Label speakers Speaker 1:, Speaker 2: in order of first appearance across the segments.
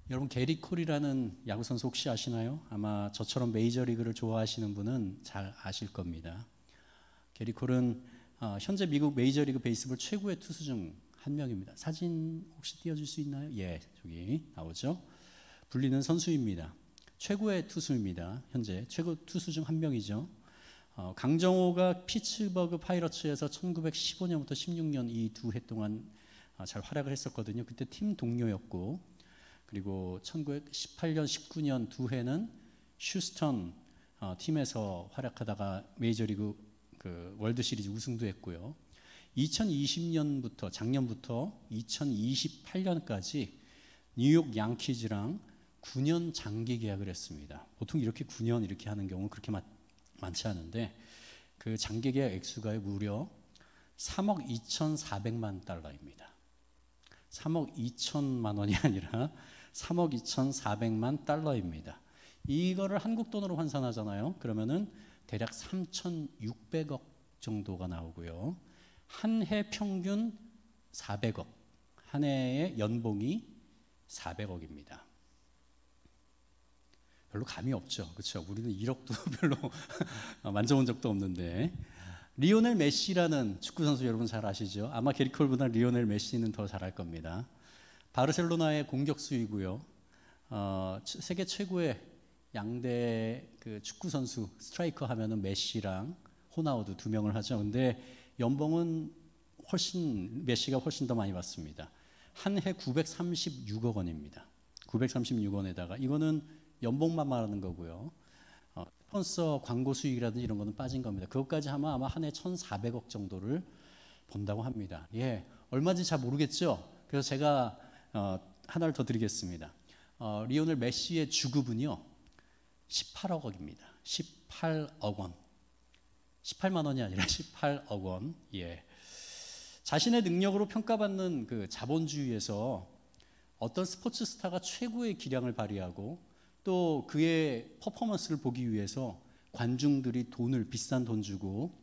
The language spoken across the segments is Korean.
Speaker 1: 여러분 게리 콜이라는 야구 선수 혹시 아시나요? 아마 저처럼 메이저리그를 좋아하시는 분은 잘 아실 겁니다. 게리 콜은 현재 미국 메이저리그 베이스볼 최고의 투수 중 한 명입니다. 사진 혹시 띄워줄 수 있나요? 예, 저기 나오죠. 불리는 선수입니다. 최고의 투수입니다. 현재 최고 투수 중 한 명이죠. 강정호가 피츠버그 파이러츠에서 1915년부터 16년 이 두 해 동안 잘 활약을 했었거든요. 그때 팀 동료였고, 그리고 1918년, 19년 두 해는 휴스턴 팀에서 활약하다가 메이저리그 월드 시리즈 우승도 했고요. 2020년부터 작년부터 2028년까지 뉴욕 양키즈랑 9년 장기 계약을 했습니다. 보통 이렇게 9년 이렇게 하는 경우는 그렇게 많지 않은데, 그 장기 계약 액수가 무려 3억 2,400만 달러입니다. 3억 2천만 원이 아니라 3억 2,400만 달러입니다. 이거를 한국 돈으로 환산하잖아요. 그러면은 대략 3,600억 정도가 나오고요. 한 해 평균 400억, 한 해의 연봉이 400억입니다. 별로 감이 없죠. 그렇죠? 우리는 1억도 별로 만져본 적도 없는데, 리오넬 메시라는 축구 선수 여러분 잘 아시죠? 아마 게리 콜보다 리오넬 메시는 더 잘할 겁니다. 바르셀로나의 공격수이고요. 세계 최고의 양대 축구 선수 스트라이커 하면은 메시랑 호나우두 두 명을 하죠. 근데 연봉은 메시가 훨씬 더 많이 받습니다. 한 해 936억 원입니다. 936억 원에다가 이거는 연봉만 말하는 거고요. 스폰서 광고 수익이라든지 이런 거는 빠진 겁니다. 그것까지 하면 아마 한 해 1,400억 정도를 번다고 합니다. 예, 얼마인지 잘 모르겠죠? 그래서 제가 하나를 더 드리겠습니다. 리오넬 메시의 주급은요 18억 원입니다. 18억 원. 18만 원이 아니라 18억 원. 예. 자신의 능력으로 평가받는 그 자본주의에서 어떤 스포츠 스타가 최고의 기량을 발휘하고 또 그의 퍼포먼스를 보기 위해서 관중들이 비싼 돈 주고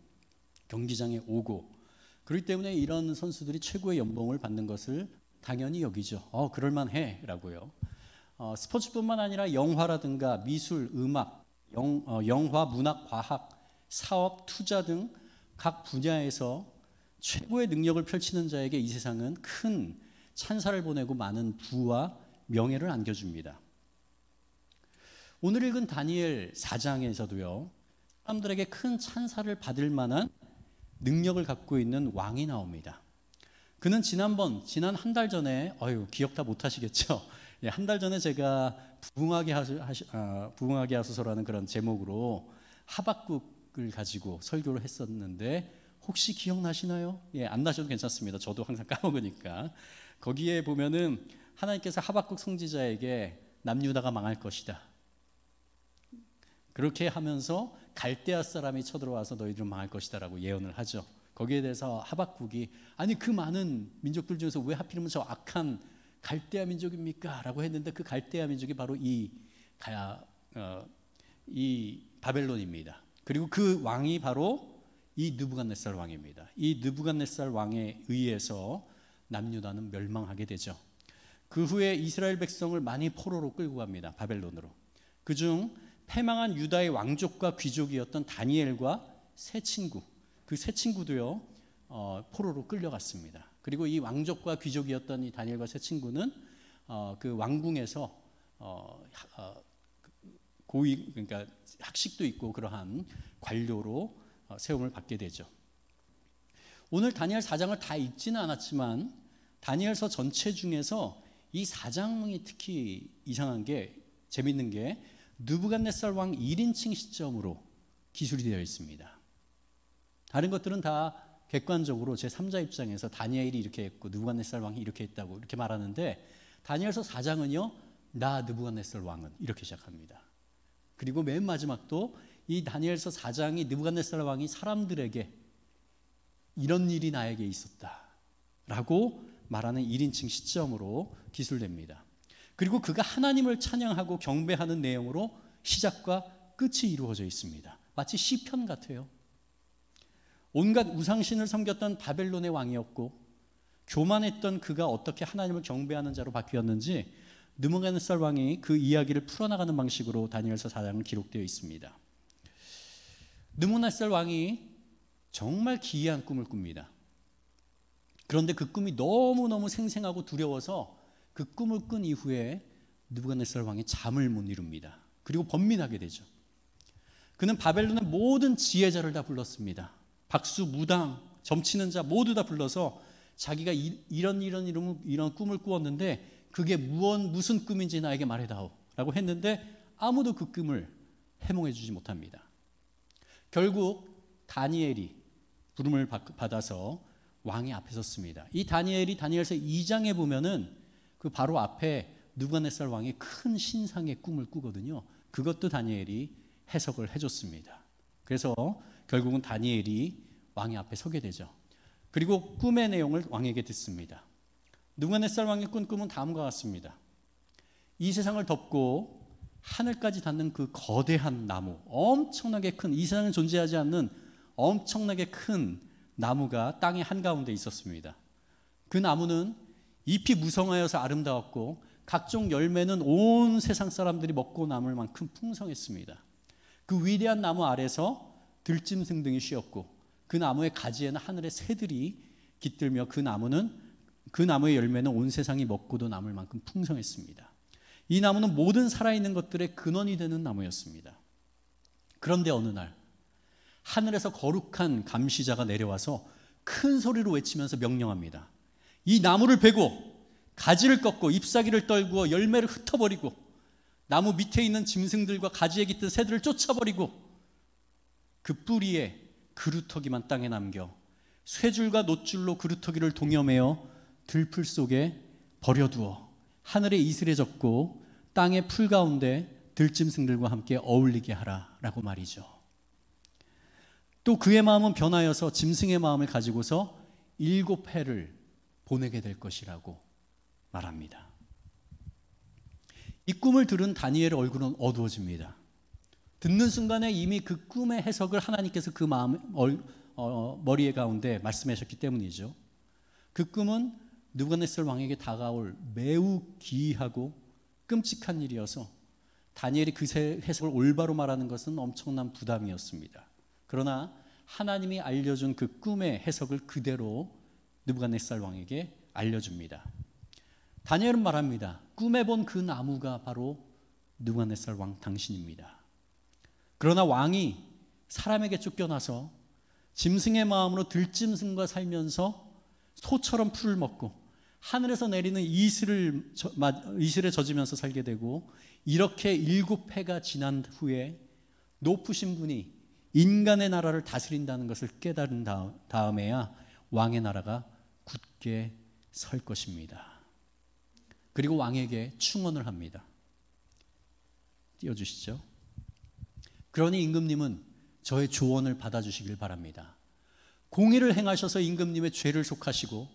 Speaker 1: 경기장에 오고, 그렇기 때문에 이런 선수들이 최고의 연봉을 받는 것을 당연히 여기죠. 그럴만해 라고요. 스포츠뿐만 아니라 영화라든가 미술, 음악, 영화, 문학, 과학, 사업, 투자 등 각 분야에서 최고의 능력을 펼치는 자에게 이 세상은 큰 찬사를 보내고 많은 부와 명예를 안겨줍니다. 오늘 읽은 다니엘 4장에서도요, 사람들에게 큰 찬사를 받을 만한 능력을 갖고 있는 왕이 나옵니다. 그는 지난 한 달 전에, 기억 다 못하시겠죠? 예, 한 달 전에 제가 부흥하게 하소서라는 그런 제목으로 하박국을 가지고 설교를 했었는데, 혹시 기억나시나요? 예, 안 나셔도 괜찮습니다. 저도 항상 까먹으니까. 거기에 보면은 하나님께서 하박국 선지자에게 남유다가 망할 것이다, 그렇게 하면서 갈대아 사람이 쳐들어와서 너희들은 망할 것이다 라고 예언을 하죠. 거기에 대해서 하박국이 아니 그 많은 민족들 중에서 왜 하필이면 저 악한 갈대아 민족입니까? 라고 했는데, 그 갈대아 민족이 바로 이 바벨론입니다. 그리고 그 왕이 바로 이 느부갓네살 왕입니다. 이 느부갓네살 왕에 의해서 남유다는 멸망하게 되죠. 그 후에 이스라엘 백성을 많이 포로로 끌고 갑니다. 바벨론으로. 그중 패망한 유다의 왕족과 귀족이었던 다니엘과 세 친구, 그 세 친구도요 포로로 끌려갔습니다. 그리고 이 왕족과 귀족이었던 이 다니엘과 세 친구는 그 왕궁에서 그러니까 학식도 있고 그러한 관료로 세움을 받게 되죠. 오늘 다니엘 4장을 다 읽지는 않았지만 다니엘서 전체 중에서 이 4장이 특히 이상한 게, 재밌는 게 느부갓네살 왕 1인칭 시점으로 기술이 되어 있습니다. 다른 것들은 다 객관적으로 제3자 입장에서 다니엘이 이렇게 했고 느부갓네살 왕이 이렇게 했다고 이렇게 말하는데, 다니엘서 4장은요 나 느부갓네살 왕은 이렇게 시작합니다. 그리고 맨 마지막도 이 다니엘서 4장이 느부갓네살 왕이 사람들에게 이런 일이 나에게 있었다 라고 말하는 1인칭 시점으로 기술됩니다. 그리고 그가 하나님을 찬양하고 경배하는 내용으로 시작과 끝이 이루어져 있습니다. 마치 시편 같아요. 온갖 우상신을 섬겼던 바벨론의 왕이었고 교만했던 그가 어떻게 하나님을 경배하는 자로 바뀌었는지 느부갓네살 왕이 그 이야기를 풀어나가는 방식으로 다니엘서 4장은 기록되어 있습니다. 느부갓네살 왕이 정말 기이한 꿈을 꿉니다. 그런데 그 꿈이 너무너무 생생하고 두려워서 그 꿈을 꾼 이후에 느부갓네살 왕이 잠을 못 이룹니다. 그리고 번민하게 되죠. 그는 바벨론의 모든 지혜자를 다 불렀습니다. 박수, 무당, 점치는 자 모두 다 불러서 자기가 이런 꿈을 꾸었는데 그게 무슨 꿈인지 나에게 말해다오 라고 했는데 아무도 그 꿈을 해몽해 주지 못합니다. 결국 다니엘이 부름을 받아서 왕의 앞에 섰습니다. 이 다니엘이 다니엘서 2장에 보면은 그 바로 앞에 느부갓네살 왕이 큰 신상의 꿈을 꾸거든요. 그것도 다니엘이 해석을 해줬습니다. 그래서 결국은 다니엘이 왕의 앞에 서게 되죠. 그리고 꿈의 내용을 왕에게 듣습니다. 느부갓네살 왕이 꾼 꿈은 다음과 같습니다. 이 세상을 덮고 하늘까지 닿는 그 거대한 나무, 엄청나게 큰, 이 세상에 존재하지 않는 엄청나게 큰 나무가 땅의 한가운데 있었습니다. 그 나무는 잎이 무성하여서 아름다웠고 각종 열매는 온 세상 사람들이 먹고 남을 만큼 풍성했습니다. 그 위대한 나무 아래서 들짐승 등이 쉬었고 그 나무의 가지에는 하늘의 새들이 깃들며 그 나무의 열매는 온 세상이 먹고도 남을 만큼 풍성했습니다. 이 나무는 모든 살아있는 것들의 근원이 되는 나무였습니다. 그런데 어느 날 하늘에서 거룩한 감시자가 내려와서 큰 소리로 외치면서 명령합니다. 이 나무를 베고 가지를 꺾고 잎사귀를 떨구어 열매를 흩어버리고 나무 밑에 있는 짐승들과 가지에 깃든 새들을 쫓아버리고 그 뿌리에 그루터기만 땅에 남겨 쇠줄과 놋줄로 그루터기를 동여매어 들풀 속에 버려두어 하늘에 이슬에 젖고 땅의 풀 가운데 들짐승들과 함께 어울리게 하라라고 말이죠. 또 그의 마음은 변하여서 짐승의 마음을 가지고서 7해를 보내게 될 것이라고 말합니다. 이 꿈을 들은 다니엘의 얼굴은 어두워집니다. 듣는 순간에 이미 그 꿈의 해석을 하나님께서 그 머리에 가운데 말씀하셨기 때문이죠. 그 꿈은 느부갓네살 왕에게 다가올 매우 기이하고 끔찍한 일이어서 다니엘이 그 해석을 올바로 말하는 것은 엄청난 부담이었습니다. 그러나 하나님이 알려준 그 꿈의 해석을 그대로 느부갓네살 왕에게 알려줍니다. 다니엘은 말합니다. 꿈에 본 그 나무가 바로 느부갓네살 왕 당신입니다. 그러나 왕이 사람에게 쫓겨나서 짐승의 마음으로 들짐승과 살면서 소처럼 풀을 먹고 하늘에서 내리는 이슬에 젖으면서 살게 되고 이렇게 7해가 지난 후에 높으신 분이 인간의 나라를 다스린다는 것을 깨달은 다음에야 왕의 나라가 굳게 설 것입니다. 그리고 왕에게 충언을 합니다. 띄워주시죠. 그러니 임금님은 저의 조언을 받아주시길 바랍니다. 공의를 행하셔서 임금님의 죄를 속하시고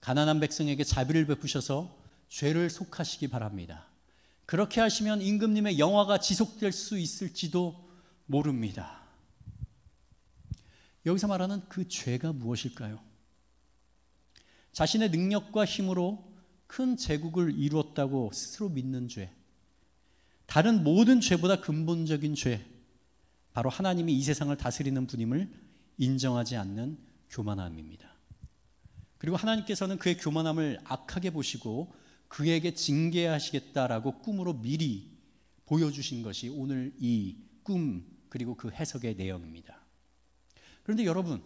Speaker 1: 가난한 백성에게 자비를 베푸셔서 죄를 속하시기 바랍니다. 그렇게 하시면 임금님의 영화가 지속될 수 있을지도 모릅니다. 여기서 말하는 그 죄가 무엇일까요? 자신의 능력과 힘으로 큰 제국을 이루었다고 스스로 믿는 죄, 다른 모든 죄보다 근본적인 죄, 바로 하나님이 이 세상을 다스리는 분임을 인정하지 않는 교만함입니다. 그리고 하나님께서는 그의 교만함을 악하게 보시고 그에게 징계하시겠다라고 꿈으로 미리 보여주신 것이 오늘 이 꿈 그리고 그 해석의 내용입니다. 그런데 여러분,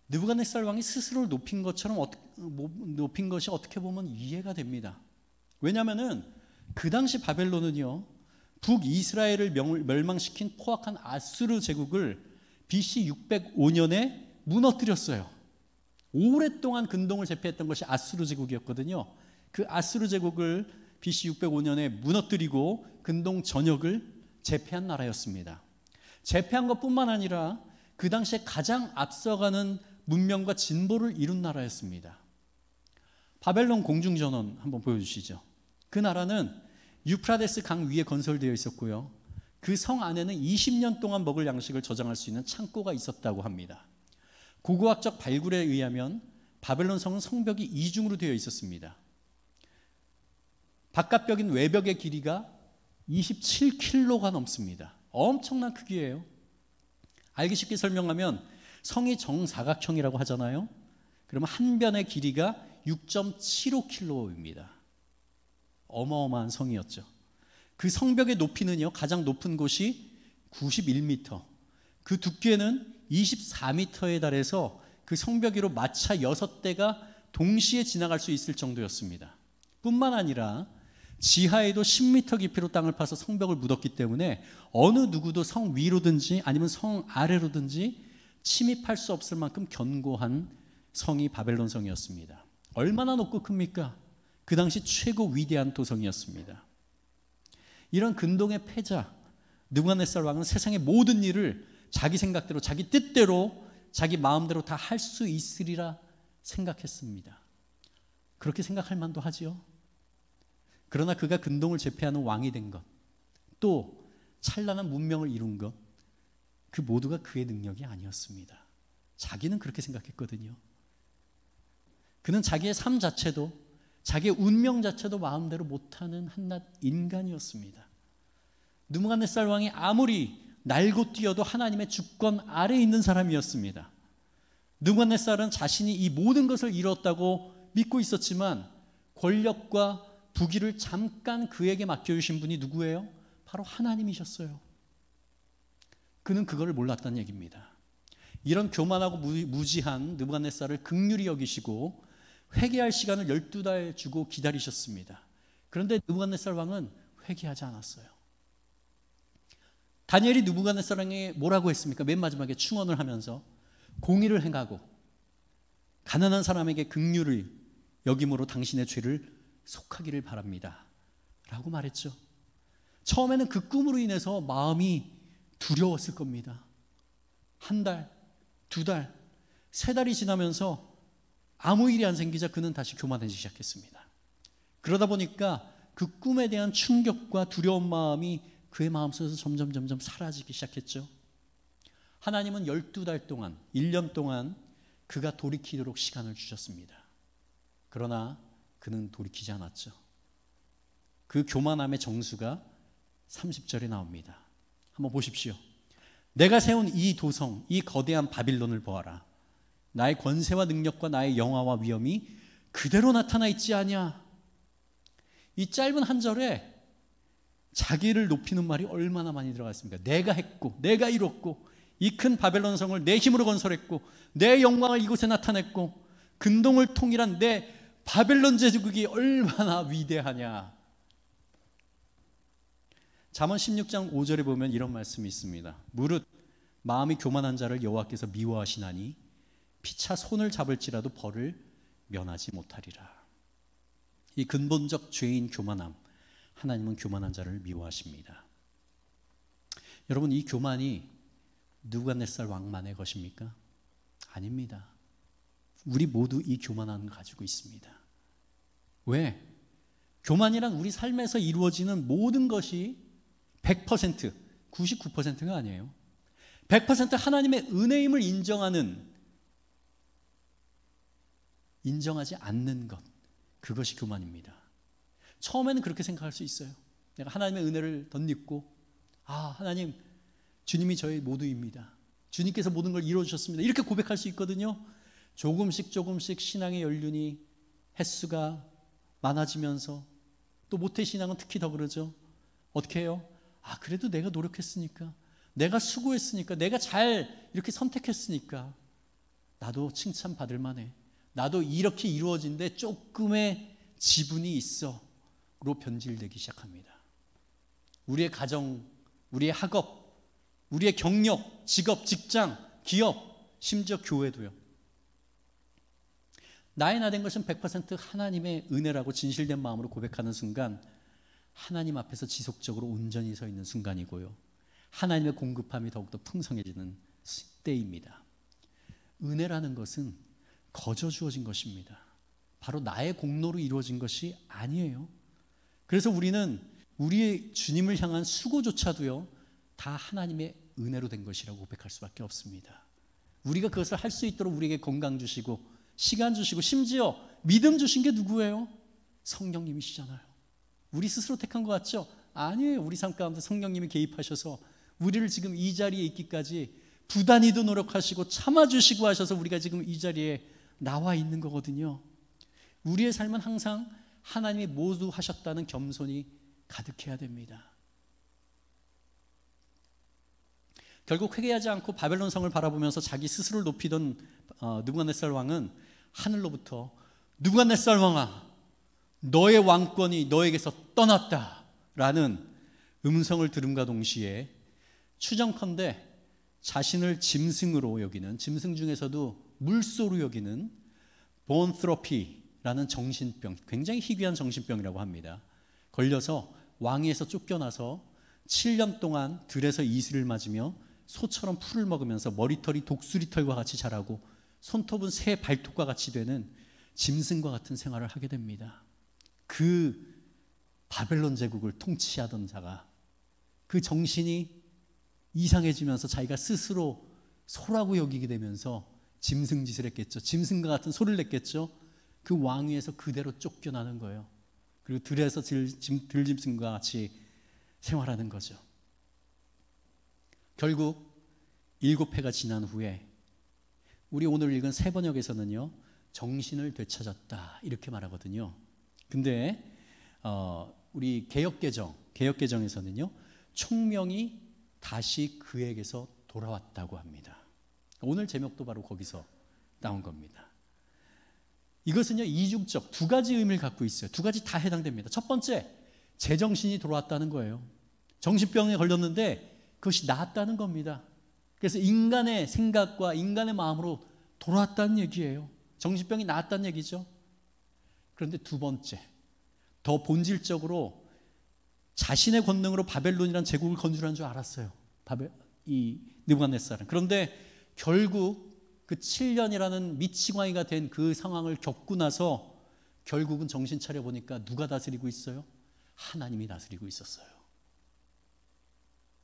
Speaker 1: 느부갓네살 왕이 스스로를 높인 것이 어떻게 보면 이해가 됩니다. 왜냐하면 그 당시 바벨론은요, 북이스라엘을 멸망시킨 포악한 아수르 제국을 BC 605년에 무너뜨렸어요. 오랫동안 근동을 제패했던 것이 아수르 제국이었거든요. 그 아수르 제국을 BC 605년에 무너뜨리고 근동 전역을 제패한 나라였습니다. 제패한 것뿐만 아니라 그 당시에 가장 앞서가는 문명과 진보를 이룬 나라였습니다. 바벨론 공중전원 한번 보여주시죠. 그 나라는 유프라데스 강 위에 건설되어 있었고요. 그 성 안에는 20년 동안 먹을 양식을 저장할 수 있는 창고가 있었다고 합니다. 고고학적 발굴에 의하면 바벨론 성은 성벽이 이중으로 되어 있었습니다. 바깥벽인 외벽의 길이가 27km가 넘습니다. 엄청난 크기예요. 알기 쉽게 설명하면 성이 정사각형이라고 하잖아요. 그러면 한 변의 길이가 6.75km입니다. 어마어마한 성이었죠. 그 성벽의 높이는요, 가장 높은 곳이 91m, 그 두께는 24m에 달해서 그 성벽 위로 마차 6대가 동시에 지나갈 수 있을 정도였습니다. 뿐만 아니라 지하에도 10m 깊이로 땅을 파서 성벽을 묻었기 때문에 어느 누구도 성 위로든지 아니면 성 아래로든지 침입할 수 없을 만큼 견고한 성이 바벨론 성이었습니다. 얼마나 높고 큽니까? 그 당시 최고 위대한 도성이었습니다. 이런 근동의 패자 느부갓네살 왕은 세상의 모든 일을 자기 생각대로, 자기 뜻대로, 자기 마음대로 다 할 수 있으리라 생각했습니다. 그렇게 생각할 만도 하지요. 그러나 그가 근동을 제패하는 왕이 된 것, 또 찬란한 문명을 이룬 것, 그 모두가 그의 능력이 아니었습니다. 자기는 그렇게 생각했거든요. 그는 자기의 삶 자체도, 자기의 운명 자체도 마음대로 못하는 한낱 인간이었습니다. 느부갓네살 왕이 아무리 날고 뛰어도 하나님의 주권 아래에 있는 사람이었습니다. 느부갓네살은 자신이 이 모든 것을 이뤘다고 믿고 있었지만 권력과 부귀를 잠깐 그에게 맡겨주신 분이 누구예요? 바로 하나님이셨어요. 그는 그걸 몰랐다는 얘기입니다. 이런 교만하고 무지한 느부갓네살을 긍휼히 여기시고 회개할 시간을 12달 주고 기다리셨습니다. 그런데 느부갓네살 왕은 회개하지 않았어요. 다니엘이 느부갓네살에게 뭐라고 했습니까? 맨 마지막에 충언을 하면서 공의를 행하고 가난한 사람에게 긍휼을 여김으로 당신의 죄를 속하기를 바랍니다 라고 말했죠. 처음에는 그 꿈으로 인해서 마음이 두려웠을 겁니다. 한 달, 두 달, 세 달이 지나면서 아무 일이 안 생기자 그는 다시 교만해지기 시작했습니다. 그러다 보니까 그 꿈에 대한 충격과 두려운 마음이 그의 마음속에서 점점 사라지기 시작했죠. 하나님은 12달 동안, 1년 동안 그가 돌이키도록 시간을 주셨습니다. 그러나 그는 돌이키지 않았죠. 그 교만함의 정수가 30절에 나옵니다. 한번 보십시오. 내가 세운 이 도성, 이 거대한 바빌론을 보아라. 나의 권세와 능력과 나의 영화와 위엄이 그대로 나타나 있지 아니야. 이 짧은 한 절에 자기를 높이는 말이 얼마나 많이 들어가 있습니까? 내가 했고, 내가 이뤘고, 이 큰 바벨론 성을 내 힘으로 건설했고, 내 영광을 이곳에 나타냈고, 근동을 통일한 내 바벨론 제국이 얼마나 위대하냐. 잠언 16장 5절에 보면 이런 말씀이 있습니다. 무릇 마음이 교만한 자를 여호와께서 미워하시나니 피차 손을 잡을지라도 벌을 면하지 못하리라. 이 근본적 죄인 교만함, 하나님은 교만한 자를 미워하십니다. 여러분, 이 교만이 느부갓네살 왕만의 것입니까? 아닙니다. 우리 모두 이 교만함을 가지고 있습니다. 왜? 교만이란 우리 삶에서 이루어지는 모든 것이 100%, 99%가 아니에요. 100% 하나님의 은혜임을 인정하지 않는 것, 그것이 교만입니다. 처음에는 그렇게 생각할 수 있어요. 내가 하나님의 은혜를 덧입고, 하나님, 주님이 저의 모두입니다. 주님께서 모든 걸 이루어주셨습니다. 이렇게 고백할 수 있거든요. 조금씩 신앙의 연륜이 횟수가 많아지면서, 또 모태신앙은 특히 더 그러죠. 어떻게 해요? 그래도 내가 노력했으니까, 내가 수고했으니까, 내가 잘 이렇게 선택했으니까 나도 칭찬받을 만해. 나도 이렇게 이루어진데 조금의 지분이 있어 로 변질되기 시작합니다. 우리의 가정, 우리의 학업, 우리의 경력, 직업, 직장, 기업, 심지어 교회도요. 나의 나 된 것은 100% 하나님의 은혜라고 진실된 마음으로 고백하는 순간 하나님 앞에서 지속적으로 온전히 서 있는 순간이고요. 하나님의 공급함이 더욱더 풍성해지는 때입니다. 은혜라는 것은 거저 주어진 것입니다. 바로 나의 공로로 이루어진 것이 아니에요. 그래서 우리는 우리의 주님을 향한 수고조차도요, 다 하나님의 은혜로 된 것이라고 고백할 수밖에 없습니다. 우리가 그것을 할 수 있도록 우리에게 건강 주시고 시간 주시고 심지어 믿음 주신 게 누구예요? 성령님이시잖아요. 우리 스스로 택한 것 같죠? 아니에요. 우리 삶 가운데 성령님이 개입하셔서 우리를 지금 이 자리에 있기까지 부단히도 노력하시고 참아주시고 하셔서 우리가 지금 이 자리에 나와 있는 거거든요. 우리의 삶은 항상 하나님이 모두 하셨다는 겸손이 가득해야 됩니다. 결국 회개하지 않고 바벨론 성을 바라보면서 자기 스스로를 높이던 느부갓네살 왕은 하늘로부터 느부갓네살 왕아, 너의 왕권이 너에게서 떠났다라는 음성을 들음과 동시에 추정컨대 자신을 짐승으로 여기는, 짐승 중에서도 물소로 여기는 본트로피라는 정신병, 굉장히 희귀한 정신병이라고 합니다. 걸려서 왕위에서 쫓겨나서 7년 동안 들에서 이슬을 맞으며 소처럼 풀을 먹으면서 머리털이 독수리털과 같이 자라고 손톱은 새 발톱과 같이 되는 짐승과 같은 생활을 하게 됩니다. 그 바벨론 제국을 통치하던 자가 그 정신이 이상해지면서 자기가 스스로 소라고 여기게 되면서 짐승 짓을 했겠죠. 짐승과 같은 소리를 냈겠죠. 그 왕위에서 그대로 쫓겨나는 거예요. 그리고 들에서 들짐승과 같이 생활하는 거죠. 결국 7회가 지난 후에 우리 오늘 읽은 세 번역에서는요, 정신을 되찾았다 이렇게 말하거든요. 근데 우리 개역개정에서는요, 총명이 다시 그에게서 돌아왔다고 합니다. 오늘 제목도 바로 거기서 나온 겁니다. 이것은요, 이중적 두 가지 의미를 갖고 있어요. 두 가지 다 해당됩니다. 첫 번째, 제정신이 돌아왔다는 거예요. 정신병에 걸렸는데 그것이 나았다는 겁니다. 그래서 인간의 생각과 인간의 마음으로 돌아왔다는 얘기예요. 정신병이 나았다는 얘기죠. 그런데 두 번째, 더 본질적으로 자신의 권능으로 바벨론이라는 제국을 건설한 줄 알았어요. 이 느부갓네살은. 그런데 결국 그 7년이라는 미치광이가 된 그 상황을 겪고 나서 결국은 정신 차려 보니까 누가 다스리고 있어요? 하나님이 다스리고 있었어요.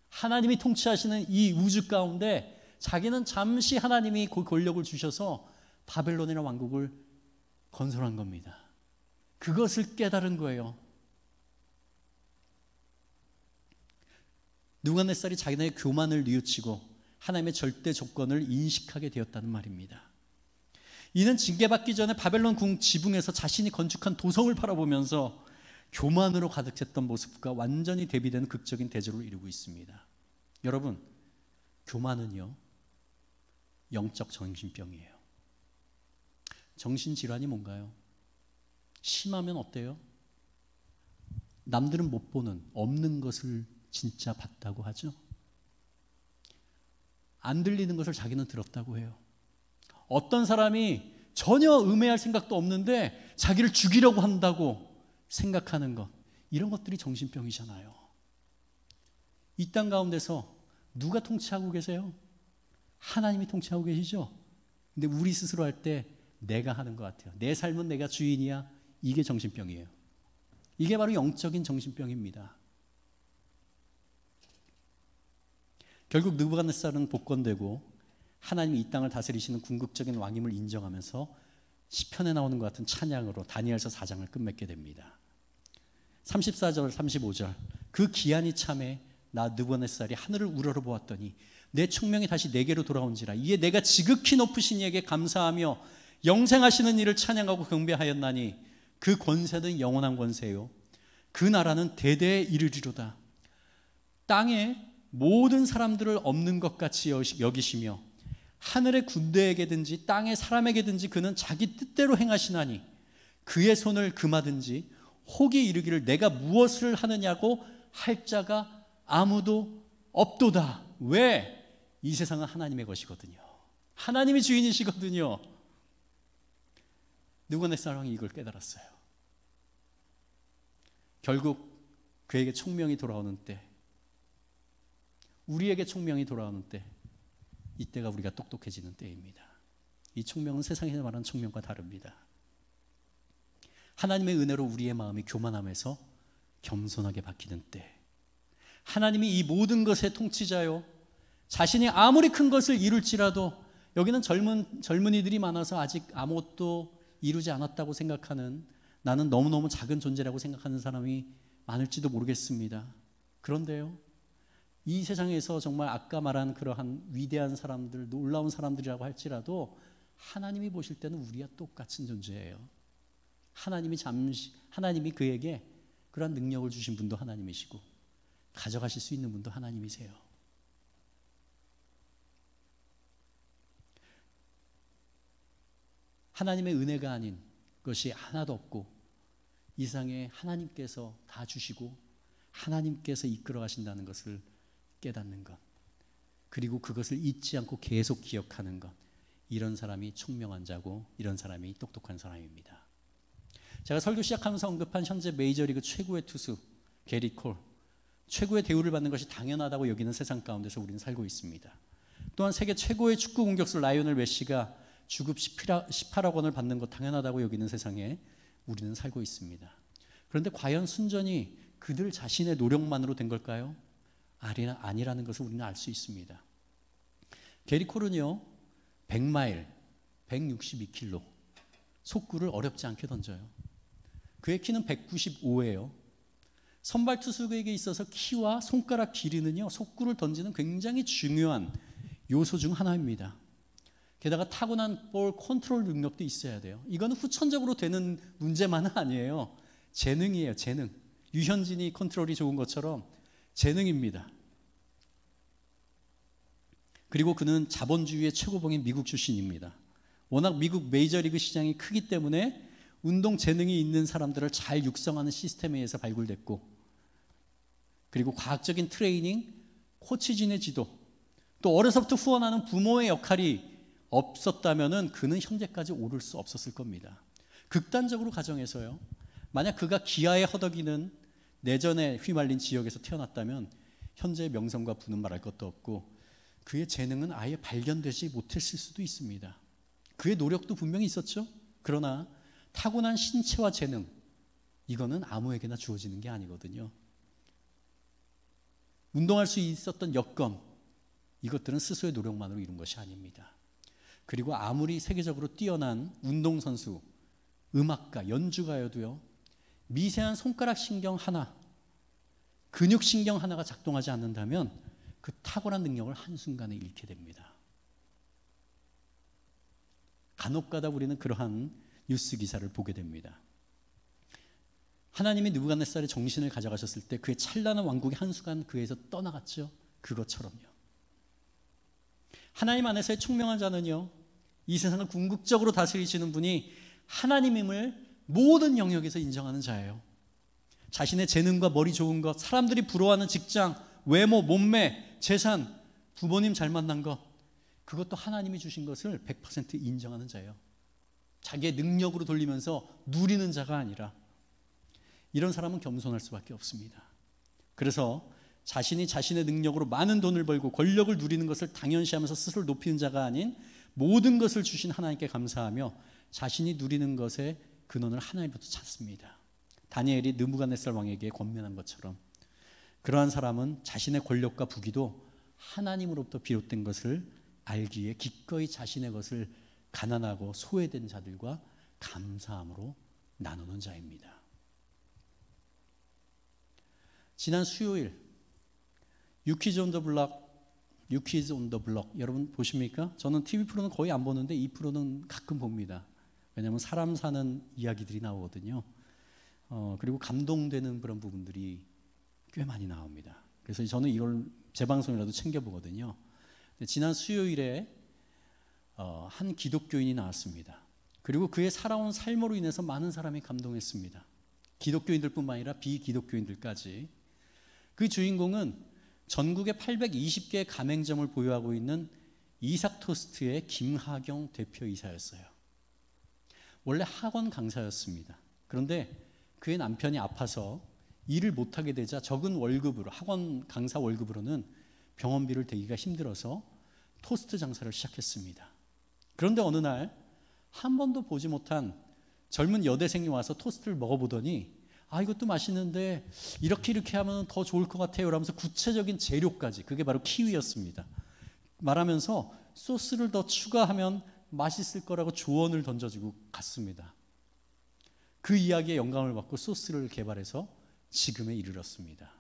Speaker 1: 하나님이 통치하시는 이 우주 가운데 자기는 잠시 하나님이 그 권력을 주셔서 바벨론이라는 왕국을 건설한 겁니다. 그것을 깨달은 거예요. 느부갓네살이 자기네의 교만을 뉘우치고 하나님의 절대 조건을 인식하게 되었다는 말입니다. 이는 징계받기 전에 바벨론 궁 지붕에서 자신이 건축한 도성을 바라보면서 교만으로 가득 찼던 모습과 완전히 대비되는 극적인 대조를 이루고 있습니다. 여러분, 교만은요, 영적 정신병이에요. 정신질환이 뭔가요? 심하면 어때요? 남들은 못 보는, 없는 것을 진짜 봤다고 하죠. 안 들리는 것을 자기는 들었다고 해요. 어떤 사람이 전혀 음해할 생각도 없는데 자기를 죽이려고 한다고 생각하는 것, 이런 것들이 정신병이잖아요. 이 땅 가운데서 누가 통치하고 계세요? 하나님이 통치하고 계시죠? 근데 우리 스스로 할 때 내가 하는 것 같아요. 내 삶은 내가 주인이야. 이게 정신병이에요. 이게 바로 영적인 정신병입니다. 결국 느부갓네살은 복권되고 하나님이 이 땅을 다스리시는 궁극적인 왕임을 인정하면서 시편에 나오는 것 같은 찬양으로 다니엘서 4장을 끝맺게 됩니다. 34절 35절, 그 기한이 참에 나 느부갓네살이 하늘을 우러러 보았더니 내 총명이 다시 내게로 돌아온지라. 이에 내가 지극히 높으신 이에게 감사하며 영생하시는 이를 찬양하고 경배하였나니 그 권세는 영원한 권세요 그 나라는 대대에 이르리로다. 땅에 모든 사람들을 없는 것 같이 여기시며 하늘의 군대에게든지 땅의 사람에게든지 그는 자기 뜻대로 행하시나니 그의 손을 금하든지 혹이 이르기를 내가 무엇을 하느냐고 할 자가 아무도 없도다. 왜? 이 세상은 하나님의 것이거든요. 하나님이 주인이시거든요. 느부갓네살 왕이 이걸 깨달았어요. 결국 그에게 총명이 돌아오는 때, 우리에게 총명이 돌아오는 때, 이때가 우리가 똑똑해지는 때입니다. 이 총명은 세상에서 말하는 총명과 다릅니다. 하나님의 은혜로 우리의 마음이 교만함에서 겸손하게 바뀌는 때, 하나님이 이 모든 것의 통치자요, 자신이 아무리 큰 것을 이룰지라도 여기는 젊은이들이 많아서 아직 아무것도 이루지 않았다고 생각하는, 나는 너무너무 작은 존재라고 생각하는 사람이 많을지도 모르겠습니다. 그런데요, 이 세상에서 정말 아까 말한 그러한 위대한 사람들, 놀라운 사람들이라고 할지라도 하나님이 보실 때는 우리와 똑같은 존재예요. 하나님이 그에게 그러한 능력을 주신 분도 하나님이시고 가져가실 수 있는 분도 하나님이세요. 하나님의 은혜가 아닌 것이 하나도 없고 이 세상에 하나님께서 다 주시고 하나님께서 이끌어 가신다는 것을 깨닫는 것, 그리고 그것을 잊지 않고 계속 기억하는 것, 이런 사람이 총명한 자고 이런 사람이 똑똑한 사람입니다. 제가 설교 시작하면서 언급한 현재 메이저리그 최고의 투수 게리 콜, 최고의 대우를 받는 것이 당연하다고 여기는 세상 가운데서 우리는 살고 있습니다. 또한 세계 최고의 축구 공격수 라이오넬 메시가 주급 18억 원을 받는 것 당연하다고 여기는 세상에 우리는 살고 있습니다. 그런데 과연 순전히 그들 자신의 노력만으로 된 걸까요? 아니라는 것을 우리는 알 수 있습니다. 게리 콜은요, 100마일, 162km, 속구를 어렵지 않게 던져요. 그의 키는 195예요. 선발 투수에게 있어서 키와 손가락 길이는요, 속구를 던지는 굉장히 중요한 요소 중 하나입니다. 게다가 타고난 볼 컨트롤 능력도 있어야 돼요. 이거는 후천적으로 되는 문제만은 아니에요. 재능이에요, 재능. 유현진이 컨트롤이 좋은 것처럼 재능입니다. 그리고 그는 자본주의의 최고봉인 미국 출신입니다. 워낙 미국 메이저리그 시장이 크기 때문에 운동 재능이 있는 사람들을 잘 육성하는 시스템에 의해서 발굴됐고, 그리고 과학적인 트레이닝, 코치진의 지도, 또 어려서부터 후원하는 부모의 역할이 없었다면 그는 현재까지 오를 수 없었을 겁니다. 극단적으로 가정해서요, 만약 그가 기아에 허덕이는 내전에 휘말린 지역에서 태어났다면 현재의 명성과 부는 말할 것도 없고 그의 재능은 아예 발견되지 못했을 수도 있습니다. 그의 노력도 분명히 있었죠. 그러나 타고난 신체와 재능, 이거는 아무에게나 주어지는 게 아니거든요. 운동할 수 있었던 여건, 이것들은 스스로의 노력만으로 이룬 것이 아닙니다. 그리고 아무리 세계적으로 뛰어난 운동선수, 음악가, 연주가여도요, 미세한 손가락 신경 하나, 근육 신경 하나가 작동하지 않는다면 그 탁월한 능력을 한순간에 잃게 됩니다. 간혹가다 우리는 그러한 뉴스 기사를 보게 됩니다. 하나님이 느부갓네살의 정신을 가져가셨을 때 그의 찬란한 왕국이 한순간 그에서 떠나갔죠. 그것처럼요. 하나님 안에서의 총명한 자는요, 이 세상을 궁극적으로 다스리시는 분이 하나님임을 모든 영역에서 인정하는 자예요. 자신의 재능과 머리 좋은 것, 사람들이 부러워하는 직장, 외모, 몸매, 재산, 부모님 잘 만난 것, 그것도 하나님이 주신 것을 100% 인정하는 자예요. 자기의 능력으로 돌리면서 누리는 자가 아니라. 이런 사람은 겸손할 수밖에 없습니다. 그래서 자신이 자신의 능력으로 많은 돈을 벌고 권력을 누리는 것을 당연시하면서 스스로 높이는 자가 아닌 모든 것을 주신 하나님께 감사하며 자신이 누리는 것의 근원을 하나님부터 찾습니다. 다니엘이 느부갓네살 왕에게 권면한 것처럼 그러한 사람은 자신의 권력과 부귀도 하나님으로부터 비롯된 것을 알기에 기꺼이 자신의 것을 가난하고 소외된 자들과 감사함으로 나누는 자입니다. 지난 수요일 유퀴즈 온 더 블럭 여러분 보십니까? 저는 TV 프로는 거의 안 보는데 이 프로는 가끔 봅니다. 왜냐하면 사람 사는 이야기들이 나오거든요. 그리고 감동되는 그런 부분들이 꽤 많이 나옵니다. 그래서 저는 이걸 재방송이라도 챙겨보거든요. 지난 수요일에 한 기독교인이 나왔습니다. 그리고 그의 살아온 삶으로 인해서 많은 사람이 감동했습니다. 기독교인들뿐만 아니라 비기독교인들까지. 그 주인공은 전국에 820개의 가맹점을 보유하고 있는 이삭토스트의 김하경 대표이사였어요. 원래 학원 강사였습니다. 그런데 그의 남편이 아파서 일을 못하게 되자 적은 월급으로, 학원 강사 월급으로는 병원비를 대기가 힘들어서 토스트 장사를 시작했습니다. 그런데 어느 날 한 번도 보지 못한 젊은 여대생이 와서 토스트를 먹어보더니 이것도 맛있는데 이렇게 하면 더 좋을 것 같아요 라면서 구체적인 재료까지, 그게 바로 키위였습니다, 말하면서 소스를 더 추가하면 맛있을 거라고 조언을 던져주고 갔습니다. 그 이야기에 영감을 받고 소스를 개발해서 지금에 이르렀습니다.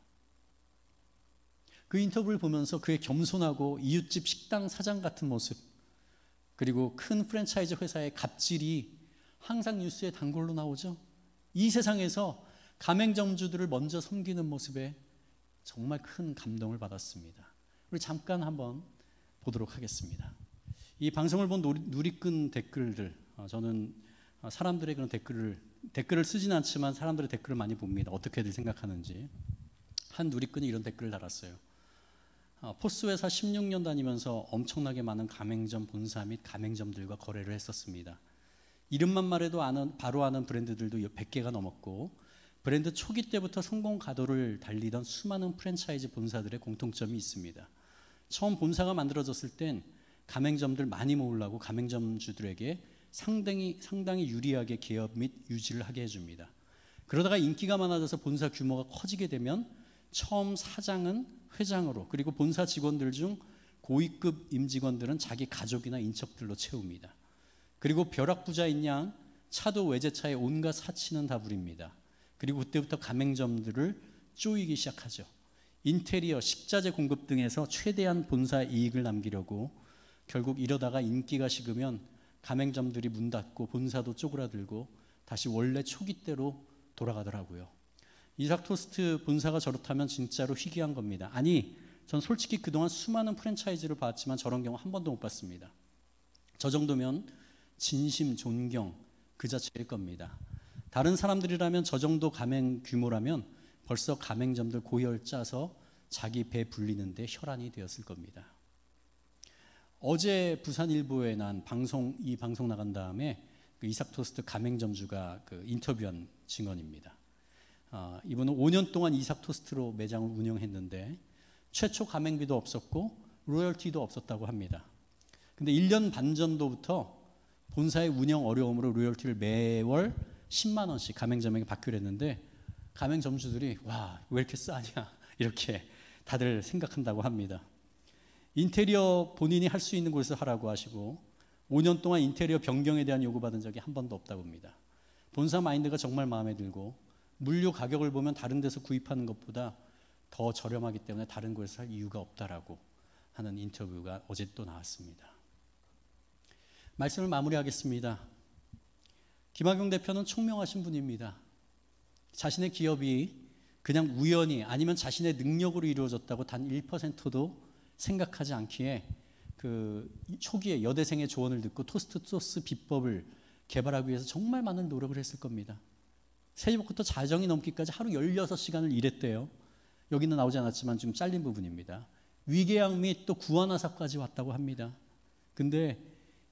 Speaker 1: 그 인터뷰를 보면서 그의 겸손하고 이웃집 식당 사장 같은 모습, 그리고 큰 프랜차이즈 회사의 갑질이 항상 뉴스에 단골로 나오죠. 이 세상에서 가맹점주들을 먼저 섬기는 모습에 정말 큰 감동을 받았습니다. 우리 잠깐 한번 보도록 하겠습니다. 이 방송을 본 누리꾼 댓글들, 저는 사람들의 그런 댓글을 쓰진 않지만 사람들의 댓글을 많이 봅니다. 어떻게들 생각하는지. 한 누리꾼이 이런 댓글을 달았어요. 포스 회사 16년 다니면서 엄청나게 많은 가맹점 본사 및 가맹점들과 거래를 했었습니다. 이름만 말해도 바로 아는 브랜드들도 100개가 넘었고, 브랜드 초기 때부터 성공 가도를 달리던 수많은 프랜차이즈 본사들의 공통점이 있습니다. 처음 본사가 만들어졌을 땐 가맹점들 많이 모으려고 가맹점주들에게 상당히 유리하게 개업 및 유지를 하게 해줍니다. 그러다가 인기가 많아져서 본사 규모가 커지게 되면 처음 사장은 회장으로, 그리고 본사 직원들 중 고위급 임직원들은 자기 가족이나 인척들로 채웁니다. 그리고 벼락부자인 양 차도 외제차에 온갖 사치는 다 부립니다. 그리고 그때부터 가맹점들을 쪼이기 시작하죠. 인테리어, 식자재 공급 등에서 최대한 본사 이익을 남기려고 결국 이러다가 인기가 식으면 가맹점들이 문 닫고 본사도 쪼그라들고 다시 원래 초기대로 돌아가더라고요. 이삭 토스트 본사가 저렇다면 진짜로 희귀한 겁니다. 아니, 전 솔직히 그동안 수많은 프랜차이즈를 봤지만 저런 경우 한 번도 못 봤습니다. 저 정도면 진심, 존경 그 자체일 겁니다. 다른 사람들이라면 저 정도 가맹 규모라면 벌써 가맹점들 고열 짜서 자기 배 불리는데 혈안이 되었을 겁니다. 어제 부산일보에 난 이 방송 나간 다음에 그 이삭 토스트 가맹점주가 그 인터뷰한 증언입니다. 이분은 5년 동안 이삭 토스트로 매장을 운영했는데 최초 가맹비도 없었고 로열티도 없었다고 합니다. 근데 1년 반 전도부터 본사의 운영 어려움으로 로열티를 매월 10만 원씩 가맹점에게 받기로 했는데 가맹점주들이 와, 왜 이렇게 싸냐 이렇게 다들 생각한다고 합니다. 인테리어 본인이 할 수 있는 곳에서 하라고 하시고 5년 동안 인테리어 변경에 대한 요구받은 적이 한 번도 없다고 합니다. 본사 마인드가 정말 마음에 들고 물류 가격을 보면 다른 데서 구입하는 것보다 더 저렴하기 때문에 다른 곳에서 할 이유가 없다라고 하는 인터뷰가 어제 또 나왔습니다. 말씀을 마무리하겠습니다. 김학용 대표는 총명하신 분입니다. 자신의 기업이 그냥 우연히 아니면 자신의 능력으로 이루어졌다고 단 1%도 생각하지 않기에 그 초기에 여대생의 조언을 듣고 토스트 소스 비법을 개발하기 위해서 정말 많은 노력을 했을 겁니다. 새벽부터 자정이 넘기까지 하루 16시간을 일했대요. 여기는 나오지 않았지만 좀 잘린 부분입니다. 위궤양 및 또 구안화사까지 왔다고 합니다. 근데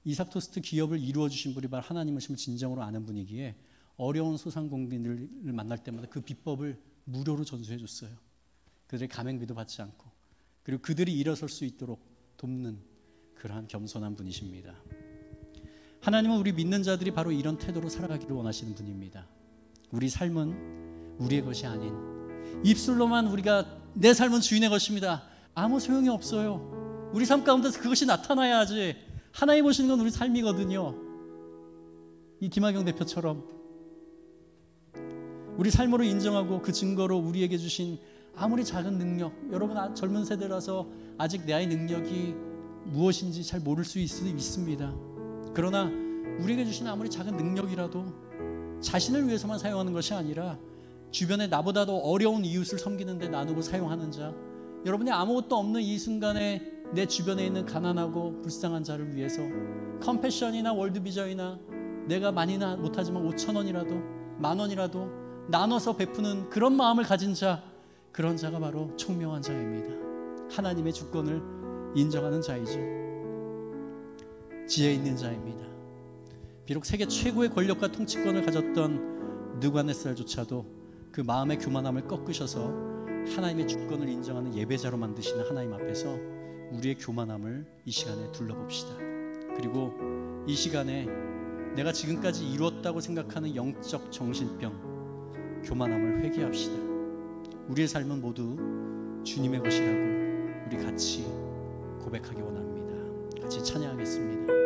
Speaker 1: 이삭 토스트 기업을 이루어주신 분이 바로 하나님이심을 진정으로 아는 분이기에 어려운 소상공인들을 만날 때마다 그 비법을 무료로 전수해 줬어요. 그들의 가맹비도 받지 않고, 그리고 그들이 일어설 수 있도록 돕는 그러한 겸손한 분이십니다. 하나님은 우리 믿는 자들이 바로 이런 태도로 살아가기를 원하시는 분입니다. 우리 삶은 우리의 것이 아닌, 입술로만 우리가 내 삶은 주인의 것입니다, 아무 소용이 없어요. 우리 삶 가운데서 그것이 나타나야지 하나님 오시는 건 우리 삶이거든요. 이 김학용 대표처럼 우리 삶으로 인정하고 그 증거로 우리에게 주신 아무리 작은 능력, 여러분 젊은 세대라서 아직 내 아이 능력이 무엇인지 잘 모를 수 있습니다. 그러나 우리에게 주신 아무리 작은 능력이라도 자신을 위해서만 사용하는 것이 아니라 주변에 나보다도 어려운 이웃을 섬기는 데 나누고 사용하는 자, 여러분이 아무것도 없는 이 순간에 내 주변에 있는 가난하고 불쌍한 자를 위해서 컴패션이나 월드비전이나 내가 많이나 못하지만 5,000원이라도 10,000원이라도 나눠서 베푸는 그런 마음을 가진 자, 그런 자가 바로 총명한 자입니다. 하나님의 주권을 인정하는 자이죠. 지혜 있는 자입니다. 비록 세계 최고의 권력과 통치권을 가졌던 느부갓네살조차도 그 마음의 교만함을 꺾으셔서 하나님의 주권을 인정하는 예배자로 만드시는 하나님 앞에서 우리의 교만함을 이 시간에 둘러봅시다. 그리고 이 시간에 내가 지금까지 이루었다고 생각하는 영적 정신병, 교만함을 회개합시다. 우리의 삶은 모두 주님의 것이라고 우리 같이 고백하기 원합니다. 같이 찬양하겠습니다.